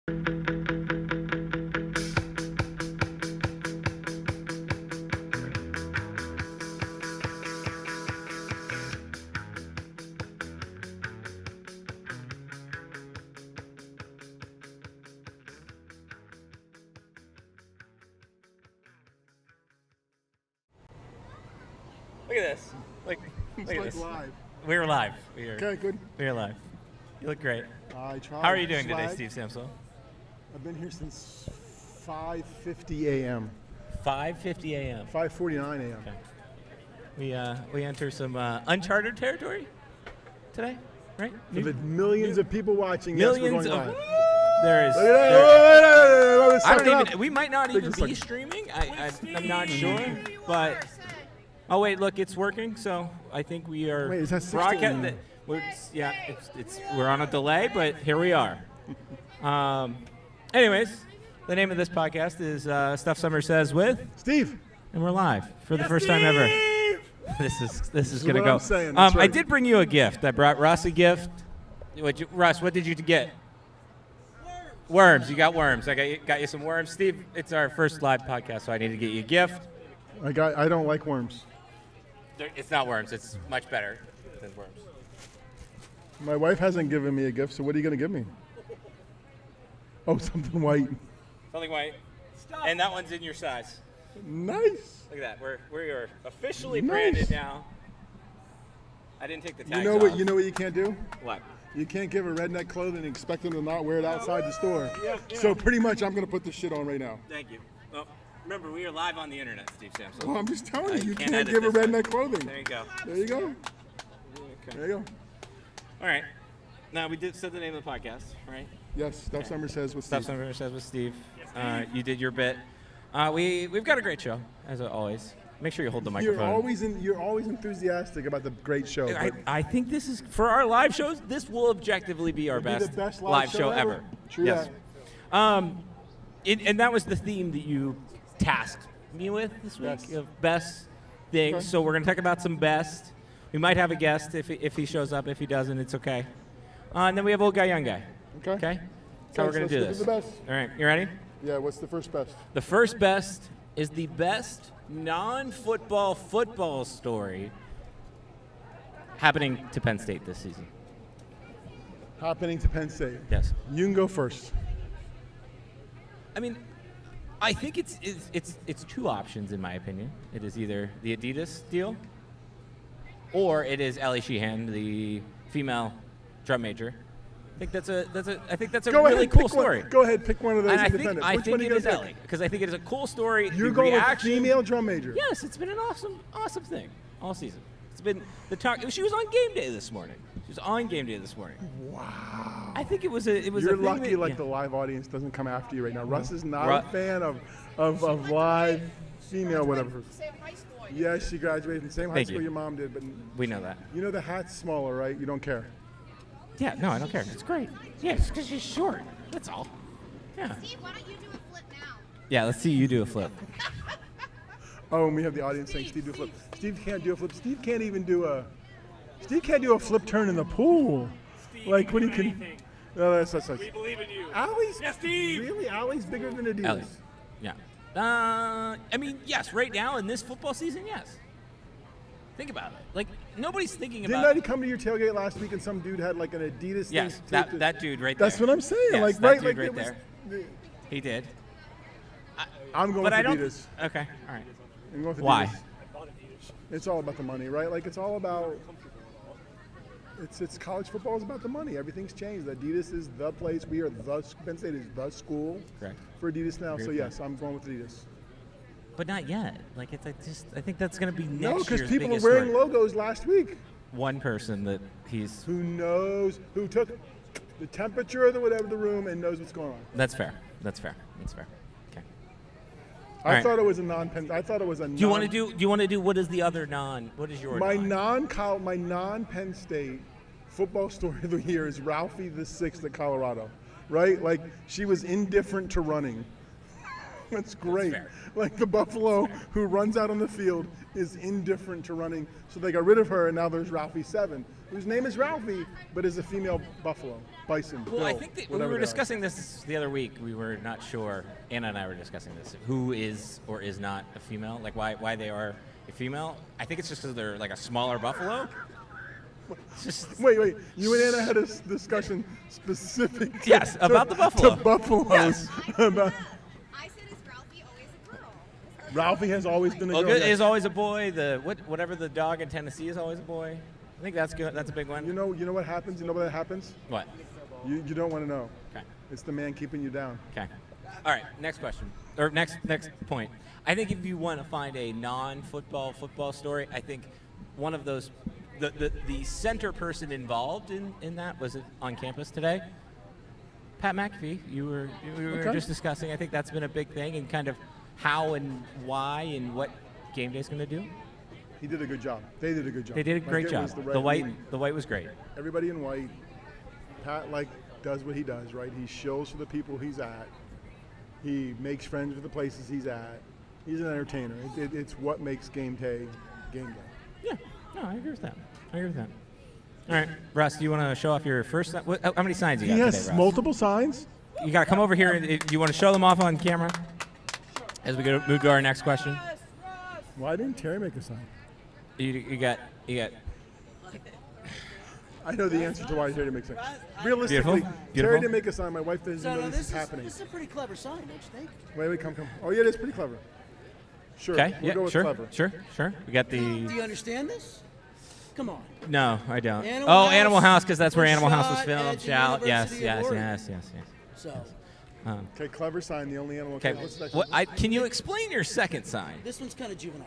Look at this. Look It's at like this. live. We're live. Okay, good. We're live. You look great. I tried. How are you doing today, Swag. Steve Samsel? I've been here since 5:50 a.m. 5:50 a.m. 5:49 a.m. Okay. We enter some uncharted territory today, right? For the millions of people watching, Millions yes, we're of. going live. There is. Look at that. I don't Sign even. up. We might not even Take a be second. streaming. I'm not sure, but. Oh wait, look, it's working. So I think we are. Wait, is that 16? broadcasting? We're on a delay, but here we are. Anyways, the name of this podcast is Stuff Summer Says with Steve. and we're live for the first time ever. This is gonna what go. I'm saying, that's I right. did bring you a gift. I brought Russ a gift. Russ, what did you get? Worms. You got worms. I got you some worms. Steve, it's our first live podcast, so I need to get you a gift. I don't like worms. It's not worms. It's much better than worms. My wife hasn't given me a gift, so what are you going to give me? Oh, something white. Something white. And that one's in your size. Nice. Look at that. We are officially Nice. branded now. I didn't take the tags You know off. what you can't do? What? You can't give a redneck clothing and expect them to not wear it outside the store. So pretty much I'm going to put this shit on right now. Thank you. Well, remember, we are live on the internet, Steve Samson. Well, I'm just telling you, you can't can't edit give a this one. redneck clothing. There you go. There you go. Okay. There you go. All right. Now, we did set the name of the podcast, right? Yes, Stuff Summer Says with Stuff Steve. Summer Says with Steve. You did your bit. We've got a great show, as always. Make sure you hold the microphone. You're always enthusiastic about the great show. I think this is, for our live shows, this will objectively be our It'll be best, the best live show ever. True Yes. that. And that was the theme that you tasked me with this week, Yes. of best things. Okay. So we're going to talk about some best. We might have a guest if he shows up. If he doesn't, it's okay. And then we have old guy, young guy. Okay. Okay? That's how we're going to do let's this. get to the best. All right, you ready? Yeah, what's the first best? The first best is the best non-football football story happening to Penn State this season. Happening to Penn State. Yes. You can go first. I mean, I think it's two options in my opinion. It is either the Adidas deal, or it is Ellie Sheehan, the female drum major. I think that's a Go really ahead, cool pick story. Go ahead, pick one of those And I independent. think Which one are you it is gonna pick? Ellie because I think it is a cool story. You're the going reaction, with female drum major. Yes, it's been an awesome thing all season. It's been the talk. She was on game day this morning. Wow. I think it was a You're a thing lucky that, the live audience doesn't come after you right now. Russ is not a fan of live female whatever. Yes, she graduated from the same high Thank school you. your mom did, but We know that. you know the hat's smaller, right? You don't care. Yeah, no, I don't care. It's great. Yeah, it's because she's short. That's all. Yeah. Steve, why don't you do a flip now? Yeah, let's see you do a flip. Oh, and we have the audience saying Steve do a flip. Steve can't do a flip. Steve can't do a flip turn in the pool. Like when he can. No, that's. We believe in you. Allie's Yes, Steve. Really? Allie's bigger than Adidas. Ellie. Yeah. I mean, yes, right now in this football season, yes. Think about it. Like, nobody's thinking Didn't about I come to your tailgate last week and some dude had like an Adidas Yes, thing? taped that dude right there. That's what I'm saying. Yes, like that right, dude like right it was, there. He did. I'm going But with I don't. Adidas. Okay, all right. I'm going with Why? Adidas. It's all about the money, right? Like it's all about. It's college football is about the money. Everything's changed. Adidas is the place. Penn State is the school Correct. for Adidas now. Agree So with yes, I'm going with Adidas. But not yet. Like, I think that's going to be next No, because year's people were biggest wearing story. logos last week. One person that he's. Who knows? Who took the temperature of the room and knows what's going on? That's fair. Okay. I right. thought it was a non-Penn. I thought it was a. Do you want to do what is the other non? What is your My non? non-Penn State football story of the year is Ralphie the Sixth at Colorado, right? Like she was indifferent to running. That's great. fair. Like the buffalo who runs out on the field is indifferent to running, so they got rid of her, and now there's Ralphie 7, whose name is Ralphie, but is a female buffalo, bison. Well, I Bill, think that we whatever were they are. discussing this the other week. We were not sure. Anna and I were discussing this. Who is or is not a female? Like why they are a female? I think it's just because they're like a smaller buffalo. It's just Wait. You and Anna had a discussion specific to, Yes, about the buffalo. To buffaloes. Yes. About, I said, is Ralphie always a girl? Ralphie has always been a well, girl. good yes. is always a boy. Whatever the dog in Tennessee is always a boy. I think that's good. That's a big one. You know what happens? You know what happens? What? You don't want to know. Okay. It's the man keeping you down. Okay. All right. Next question, or next point. I think if you want to find a football story, I think one of those, the center person involved in that was on campus today. Pat McAfee. We were Okay. just discussing. I think that's been a big thing, and kind of how and why and what Game Day's going to do. He did a good job. They did a good job. They did a Like, great it job. was the right- The I mean, white was great. everybody in white. Pat does what he does, right? He shows for the people he's at. He makes friends with the places he's at. He's an entertainer. It's what makes game day game day. Yeah. No, I agree with that. All right, Russ, do you want to show off your first? How many signs you got He today, has Russ? multiple signs. You got to come over here. And you want to show them off on camera as we move to our next question? Why didn't Terry make a sign? You got. I know the answer to why Terry didn't make a sign. Realistically, Beautiful. Terry didn't make a sign. My wife doesn't So know no, this is happening. This is a pretty clever sign, don't you think? Wait, come. Oh, yeah, it is pretty clever. Sure. Okay. We'll Yeah. go with Sure. clever. Sure. We got Do the. you understand this? Come on. No, I don't. Animal Animal House House, because that's where was Animal House was shot filmed. at the Shout. Yes. University of Oregon. So Okay, clever sign. The only animal. Okay. What's the next What? one? Can you explain your second sign? this one's kind of juvenile.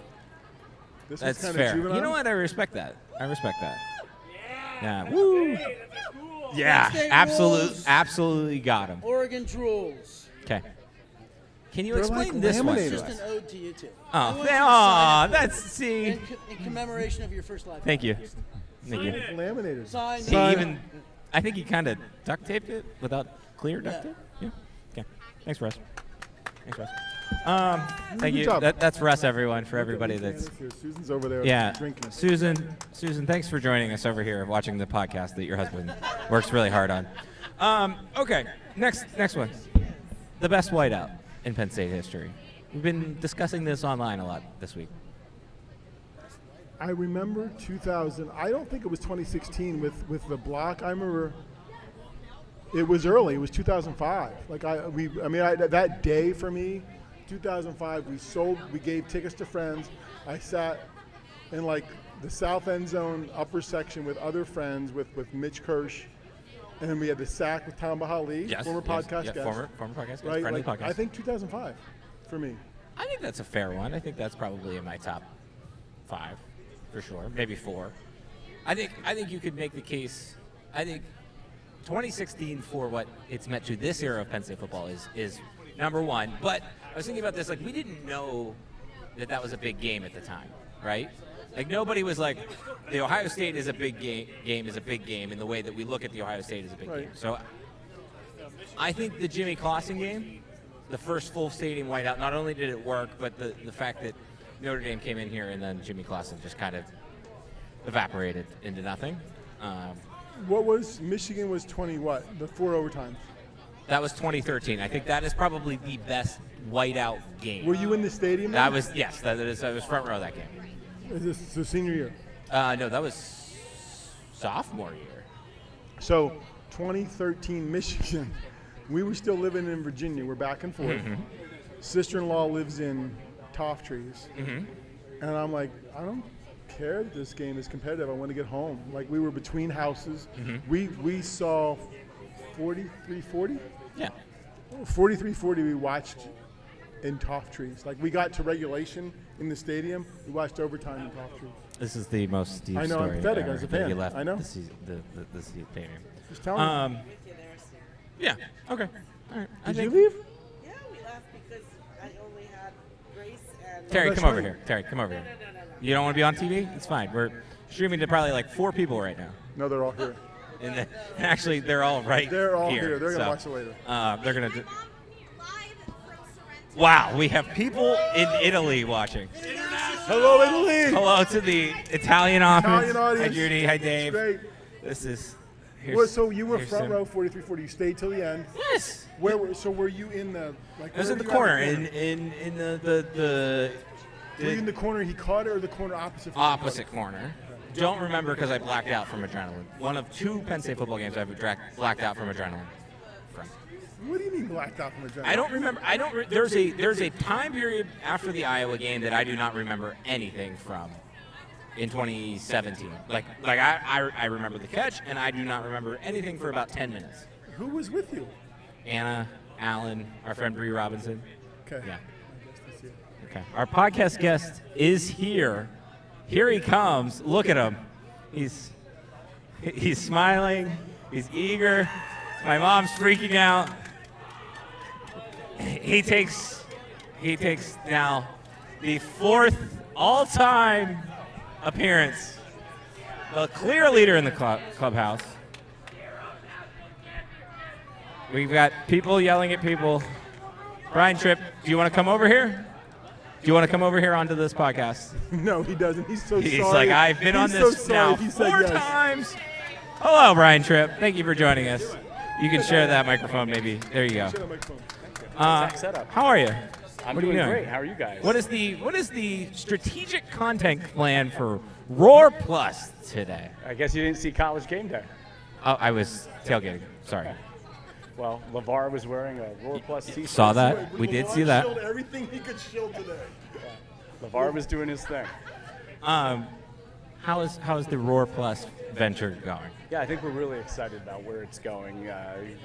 This That's one's kind fair. of juvenile. You know what? I respect that. Yeah. Woo. Yeah. Penn State rules. Absolutely got him. Oregon drools. Okay. Can you They're explain like this one? laminated. It's just an ode to you two. Oh, I want you to sign it that's see. in commemoration of your first life. Thank you. Thank you. Laminated. Sign. He even, I think he kind of duct taped it without clear duct tape. Yeah. Okay. Thanks, Russ. Thank you. job. That's Russ, everyone, for everybody that's. Susan's over there Yeah. drinking. Susan, thanks for joining us over here, watching the podcast that your husband works really hard on. Okay. Next one. The best whiteout in Penn State history. We've been discussing this online a lot this week. I remember 2000. I don't think it was 2016 with the block. I remember it was early. It was 2005. That day for me, 2005. We gave tickets to friends. I sat in like the south end zone, upper section with other friends with Mitch Kirsch, and then we had the sack with Tom Bahali, former podcast guest. Former podcast guest, right? friendly Like, podcast. I think 2005 for me. I think that's a fair one. I think that's probably in my top 5, for sure. Maybe 4. I think you could make the case. I think 2016 for what it's meant to this era of Penn State football is number 1. But I was thinking about this. Like, we didn't know that was a big game at the time, right? Like, nobody was like, the Ohio State is a big game is a big game in the way that we look at the Ohio State as a big Right. game. So I think the Jimmy Clausen game, the first full stadium whiteout, not only did it work, but the fact that Notre Dame came in here and then Jimmy Clausen just kind of evaporated into nothing. What was Michigan was 20 what? The 4 overtimes. That was 2013. I think that is probably the best whiteout game. Were you in the stadium? That then? was, yes, that was front row that game. Is this the senior year? No, that was sophomore year. So 2013 Michigan. We were still living in Virginia. We're back and forth. Mm-hmm. Sister-in-law lives in Toff Trees. Mm-hmm. And I'm like, I don't care that this game is competitive. I want to get home. Like, we were between houses. Mm-hmm. We saw 43-40. Yeah. 43-40 we watched in Toff Trees. Like, we got to regulation in the stadium. We watched overtime in Toff Trees. This is the most deep I know, I'm story pathetic ever as a that fan. you left I know. the stadium. Just telling you. Yeah. Okay. All right. Did you leave? Yeah, we left because I only had Grace and. Terry, that's come over right. here. Terry, come over here. You don't want to be on TV? It's fine. We're streaming to probably like 4 people right now. No, they're all here. And actually, they're all right They're all here. here. They're going to so, watch it later. They're going to. Live from Sorrento. Wow, we have people in Italy watching. Hello, Italy. Hello to the Italian office. Italian audience. Hi, Judy. Hi, Dave. Great. This is. Well, so you were here's front some- row, 43-40. You stayed till the end. Yes. So were you in the like? I was where in the were you corner, at in the Were you in the corner he caught it, or the corner opposite? from opposite corner. Don't remember because I blacked out from adrenaline. One of 2 Penn State football games I've blacked out from adrenaline. From. What do you mean blacked out from adrenaline? I don't remember. There's a time period after the Iowa game that I do not remember anything from. In 2017, like I remember the catch, and I do not remember anything for about 10 minutes. Who was with you? Anna, Alan, our friend Bree Robinson. Okay. Yeah. Okay. Our podcast guest is here. Here he comes. Look at him. He's smiling. He's eager. My mom's freaking out. He takes now the 4th all-time appearance. The clear leader in the clubhouse. We've got people yelling at people. Brian Tripp, do you want to come over here? Do you want to come over here onto this podcast? No, he doesn't. He's so He's sorry. like, I've been on He's so this sorry. now He said 4 yes. times. Hello, Brian Tripp. Thank you for joining us. You can share that microphone, maybe. There you go. Shut up, microphone. Setup. How are you? I'm What are you doing doing? great. How are you guys? What is the strategic content plan for Roar Plus today? I guess you didn't see College Game Day. Oh, I was tailgating. Sorry. Well, LeVar was wearing a Roar Plus t-shirt. Saw that. We did see that. Shilled everything he could shill today. LeVar was doing his thing. How is the Roar Plus venture going? Yeah, I think we're really excited about where it's going.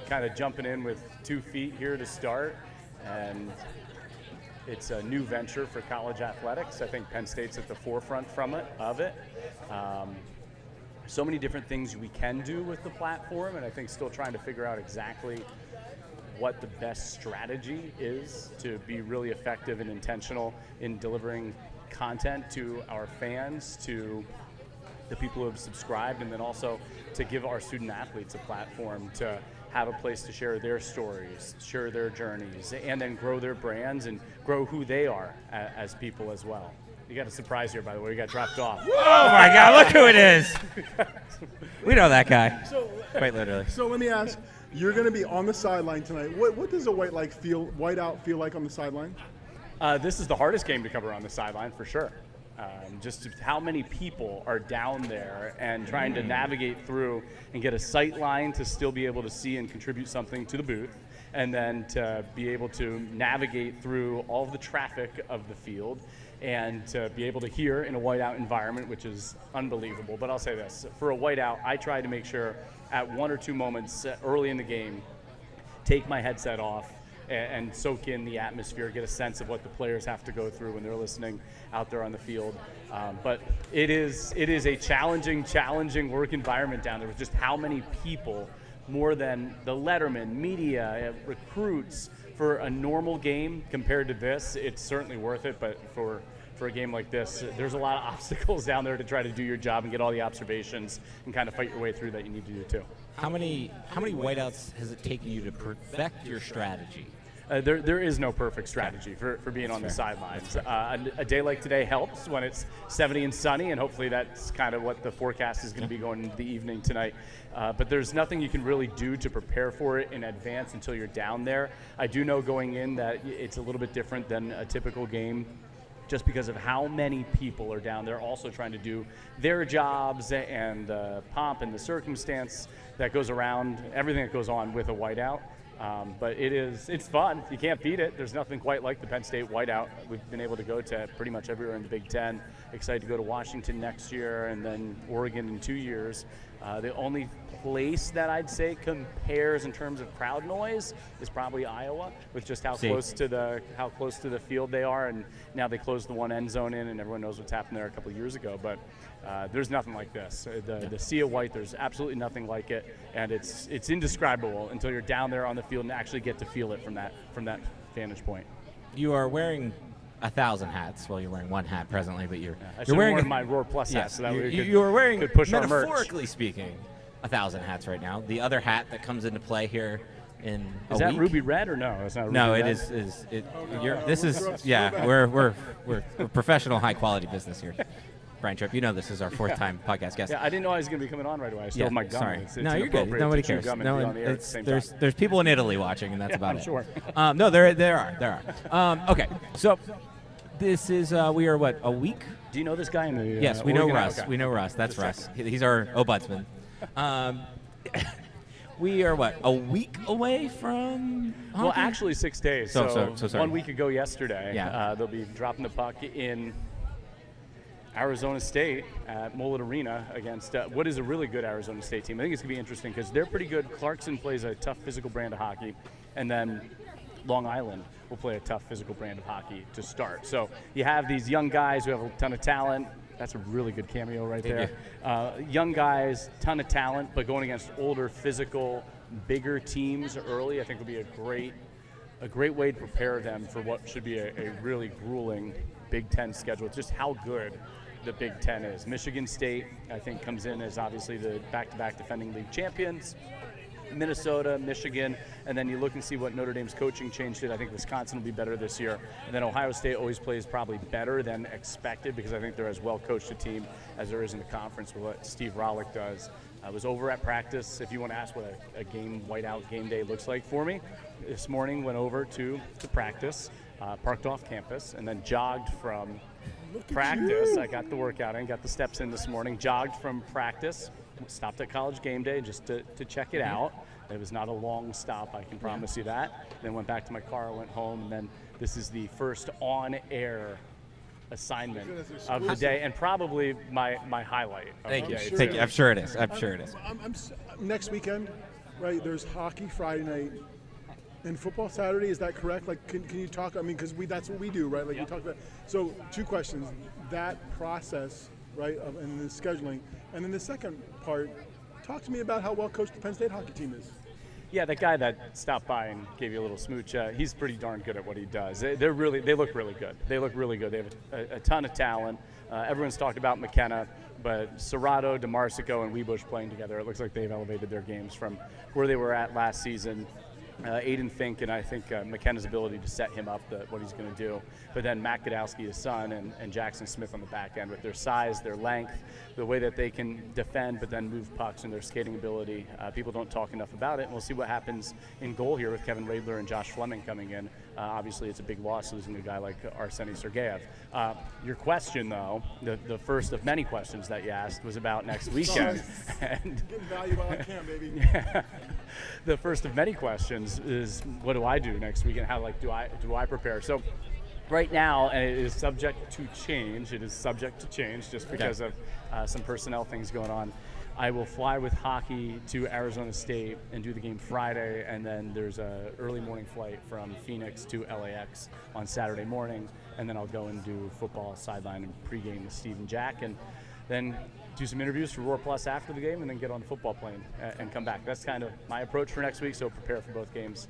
Kind of jumping in with 2 feet here to start, and it's a new venture for college athletics. I think Penn State's at the forefront of it. So many different things we can do with the platform, and I think still trying to figure out exactly what the best strategy is to be really effective and intentional in delivering content to our fans, to the people who have subscribed, and then also to give our student athletes a platform to have a place to share their stories, share their journeys, and then grow their brands and grow who they are as people as well. You got a surprise here, by the way. You got dropped off. Oh my God! Look who it is. We know that guy. Quite literally. So let me ask, you're going to be on the sideline tonight. What does a whiteout feel like on the sideline? This is the hardest game to cover on the sideline for sure. Just how many people are down there and trying to navigate through and get a sight line to still be able to see and contribute something to the booth, and then to be able to navigate through all of the traffic of the field and to be able to hear in a whiteout environment, which is unbelievable. But I'll say this, for a whiteout, I try to make sure at 1 or 2 moments early in the game, take my headset off and soak in the atmosphere, get a sense of what the players have to go through when they're listening out there on the field. But it is a challenging work environment down there with just how many people, more than the letterman, media, recruits. For a normal game compared to this, it's certainly worth it, but for a game like this, there's a lot of obstacles down there to try to do your job and get all the observations and kind of fight your way through that you need to do too. How many whiteouts has it taken you to perfect your strategy? There is no perfect strategy for being on the sidelines. A day like today helps when it's 70 and sunny, and hopefully that's kind of what the forecast is going to be going into the evening tonight. But there's nothing you can really do to prepare for it in advance until you're down there. I do know going in that it's a little bit different than a typical game, just because of how many people are down there also trying to do their jobs and the pomp and the circumstance that goes around, everything that goes on with a whiteout. But it's fun. You can't beat it. There's nothing quite like the Penn State whiteout. We've been able to go to pretty much everywhere in the Big Ten. Excited to go to Washington next year and then Oregon in 2 years. The only place that I'd say compares in terms of crowd noise is probably Iowa, with just how close to the field they are. And now they closed the one end zone in, and everyone knows what's happened there a couple of years ago. But there's nothing like this. The sea of white, there's absolutely nothing like it, and it's indescribable until you're down there on the field and actually get to feel it from that vantage point. You are wearing 1,000 hats. Well, you're wearing one hat presently, but you're wearing wearing my Roar Plus hat, so that you are wearing, could push our merch. metaphorically speaking, 1,000 hats right now. The other hat that comes into play here in Is a that week. ruby red or no? It's not ruby No, red. it is. You're, no, this is gross. yeah. Go back. We're professional, high quality business here. Brian Tripp, you know this is our fourth time podcast guest. Yeah, I didn't know I was going to be coming on right away. I still have my gum. Sorry. It's No, you're good. inappropriate Nobody to chew cares. gum and No, be on the air at the it's, same there's time. there's people in Italy watching, and that's about I'm it. sure. No, there are. Okay, so this is we are what, a week? Do you know this guy in the? Yes, we know Oregon? Russ. Okay. We know Russ. That's Russ. He's our ombudsman. We are what, a week away from Well, hockey? actually 6 days. So sorry. 1 week ago yesterday, Yeah. they'll be dropping the puck in Arizona State at Mullet Arena against what is a really good Arizona State team. I think it's going to be interesting because they're pretty good. Clarkson plays a tough physical brand of hockey, and then Long Island will play a tough physical brand of hockey to start. So you have these young guys who have a ton of talent. That's a really good cameo right Thank there. Young guys, ton of talent, but going against older, physical, bigger teams early, I think will be a great way to prepare them for what should be a really grueling Big Ten schedule. Just how good the Big Ten is. Michigan State, I think, comes in as obviously the back-to-back defending league champions. Minnesota, Michigan, and then you look and see what Notre Dame's coaching change did. I think Wisconsin will be better this year. And then Ohio State always plays probably better than expected because I think they're as well coached a team as there is in the conference with what Steve Rollick does. I was over at practice. If you want to ask what a game whiteout game day looks like for me, this morning went over to practice, parked off campus, and then jogged from practice. I got the workout in, got the steps in this morning, jogged from practice, stopped at College Game Day just to check it out. It was not a long stop, I can promise you that. Then went back to my car, went home, and then this is the first on-air assignment of the day, and probably my highlight of Thank the you. day. sure Thank it you. is. I'm sure it is. I'm sure it is. Next weekend, right? There's hockey Friday night and football Saturday. Is that correct? Like, can you talk? I mean, because that's what we do, right? Like we talk about. So, two questions: that process, right, and the scheduling, and then the second part. Talk to me about how well coached the Penn State hockey team is. Yeah, that guy that stopped by and gave you a little smooch, he's pretty darn good at what he does. They look really good. They look really good. They have a ton of talent. Everyone's talked about McKenna, but Serrato, DeMarsico, and Webush playing together, it looks like they've elevated their games from where they were at last season. Aiden Fink, and I think McKenna's ability to set him up, what he's going to do. But then Matt Godowski, his son, and Jackson Smith on the back end with their size, their length, the way that they can defend but then move pucks and their skating ability. People don't talk enough about it. And we'll see what happens in goal here with Kevin Radler and Josh Fleming coming in. Obviously, it's a big loss losing a guy like Arseny Sergeyev. Your question, though, the first of many questions that you asked was about next weekend. And Getting value while I can, baby. the first of many questions is, what do I do next weekend? How do I prepare? So right now, and it is subject to change. It is subject to change just because of some personnel things going on. I will fly with hockey to Arizona State and do the game Friday, and then there's a early morning flight from Phoenix to LAX on Saturday morning, and then I'll go and do football sideline and pregame with Steve and Jack, and then do some interviews for Roar Plus after the game, and then get on the football plane and come back. That's kind of my approach for next week, so prepare for both games.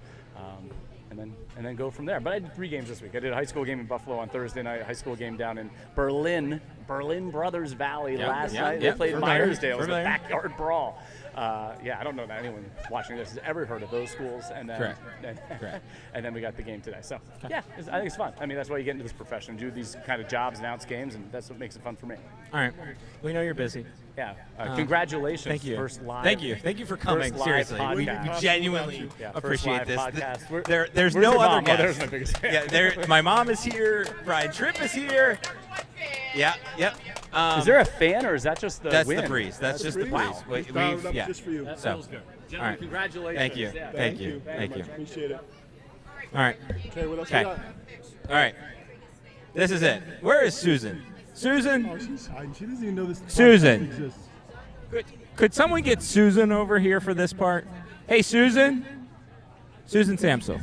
And then go from there. But I did 3 games this week. I did a high school game in Buffalo on Thursday night, a high school game down in Berlin Brothers Valley last night. They played Myersdale. It was a backyard brawl. I don't know that anyone watching this has ever heard of those schools. And then, Correct. And then we got the game today. So, I think it's fun. I mean, that's why you get into this profession, do these kind of jobs, announce games, and that's what makes it fun for me. All right. We know you're busy. Yeah. Congratulations. Thank you. First live. Thank you for coming. First live Seriously, podcast. we genuinely First appreciate live this. podcast. There's Where's no your other mom? Oh, guest. there's my biggest fan. My mom is here. Brian Tripp is here. Yeah. Yep. Is there a fan, or is that just the That's wind? the breeze. That's just the breeze. Wow. We, Just dialed it up yeah. just for you. That So, feels good. all Gentlemen, right. congratulations. Thank you. Yeah. Thank you. very Thank much. you. Appreciate it. All right. Okay, what else Okay. we got? All right. This is it. Where is Susan? Susan? Oh, she's hiding. She doesn't even know this podcast Susan. exists. Could someone get Susan over here for this part? Hey, Susan. Susan Samsel.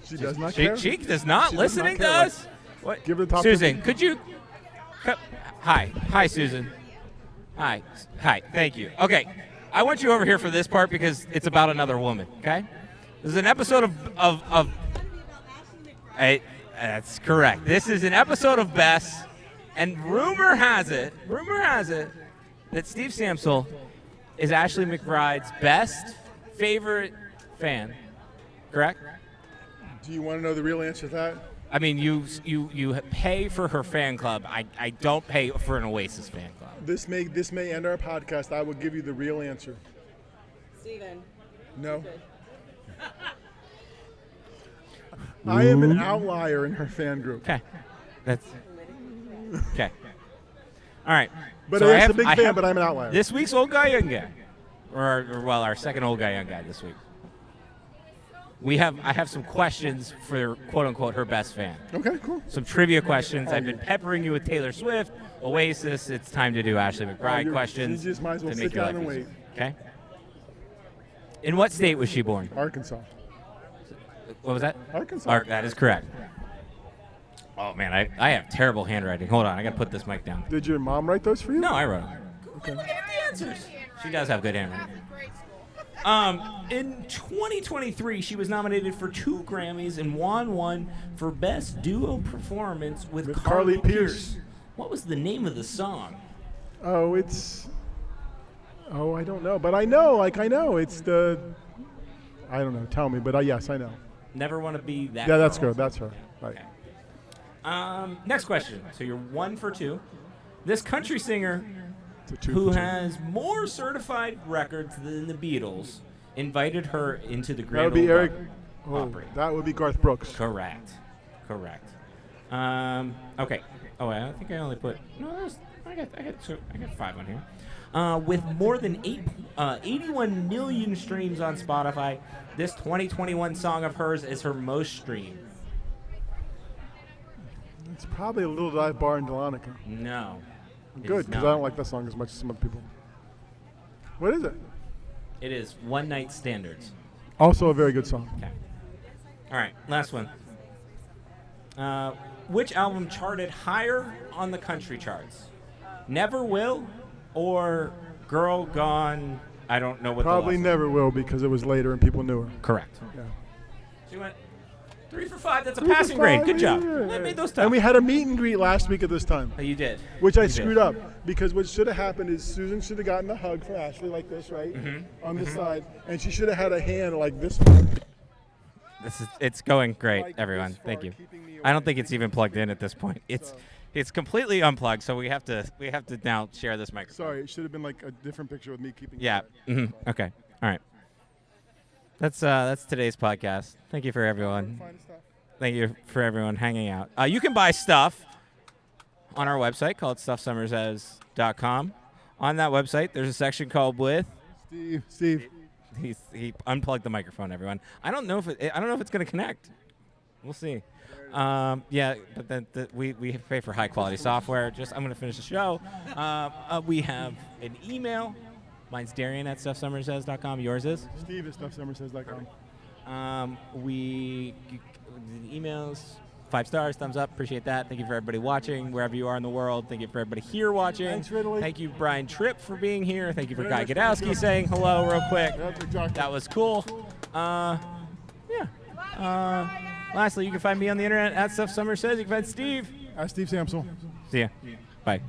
She does not care. She does not She does listening not to care. us. What? Give her the top Susan, 50. could you? Hi, Susan. Hi. Thank you. Okay, I want you over here for this part because it's about another woman. Okay, this is an episode of Hey, that's correct. This is an episode of Bess, and rumor has it that Steve Samsel is Ashley McBride's best favorite fan. Correct? Do you want to know the real answer to that? I mean, you pay for her fan club. I don't pay for an Oasis fan club. This may end our podcast. I will give you the real answer. Steven. No. I am an outlier in her fan group. Okay. That's okay. All right. But So I am have- a big I fan, have but I'm an outlier. This week's old guy, young guy, or well, our second old guy, young guy this week. I have some questions for quote unquote her best fan. Okay, cool. Some trivia questions. I've been peppering you with Taylor Swift, Oasis. It's time to do Ashley McBride questions. You just might as well to sit make your down life and easier. wait. Okay. In what state was she born? Arkansas. What was that? Arkansas. That is correct. Oh man, I have terrible handwriting. Hold on, I gotta put this mic down. Did your mom write those for you? No, I wrote them. Okay. Look at the answers. She does have good handwriting. In 2023, she was nominated for 2 Grammys and won one for Best Duo Performance with Carly Pearce. What was the name of the song? Oh, I don't know, but I know. It's the. I don't know. Tell me, but yes, I know. Never Want to Be That Yeah, that's Girl. good. That's her. Right. Next question. So you're 1 for 2. This country singer It's a 2 who for 2. has more certified records than the Beatles invited her into the That Grand would be Ole Eric. Oh, Opry. that would be Garth Brooks. Correct. Okay. Oh, I think I only put. No, I got 5 on here. With more than 81 million streams on Spotify, this 2021 song of hers is her most streamed. It's probably a Little Dive Bar in Dahlonega. No. it Good, is because not. I don't like that song as much as some other people. What is it? It is One Night Standards. Also a very good song. Okay. All right, last one. Which album charted higher on the country charts? Never Will or Girl Gone? I don't know what Probably the last never will because it was later and people knew her. Correct. Yeah. She went 3 for 5. That's a 3 for passing grade. 5, Good job. yeah. I made those tough. And we had a meet and greet last week at this time, Oh, you did. which I You did. screwed up because what should have happened is Susan should have gotten a hug from Ashley like this, right? Mm-hmm. On this side. And she should have had a hand like this one. It's going great, Like everyone. this Thank far, you. keeping me I don't away think it's even plugged in at this point. It's completely unplugged, so we have to now share this microphone. Sorry, it should have been like a different picture with me keeping Yeah. Okay. All right. That's today's podcast. Thank you for everyone. Thank you for everyone hanging out. You can buy stuff on our website called stuffsummersays.com. On that website, there's a section called with. Steve. He unplugged the microphone. Everyone. I don't know if it's going to connect. We'll see. Yeah, but then we pay for high quality software. I'm going to finish the show. We have an email. Mine's Darian at stuffsummersays.com. Yours is? Steve at stuffsummersays.com. The emails, 5 stars, thumbs up. Appreciate that. Thank you for everybody watching wherever you are in the world. Thank you for everybody here watching. Thanks, Ridley. Thank you, Brian Tripp, for being here. Thank you for Very Guy much. Godowski saying hello real quick. That's exactly. That was cool. Yeah. Lastly, you can find me on the internet at Stuff Summer Says. You can find Steve. Steve Samsel. See ya. Bye.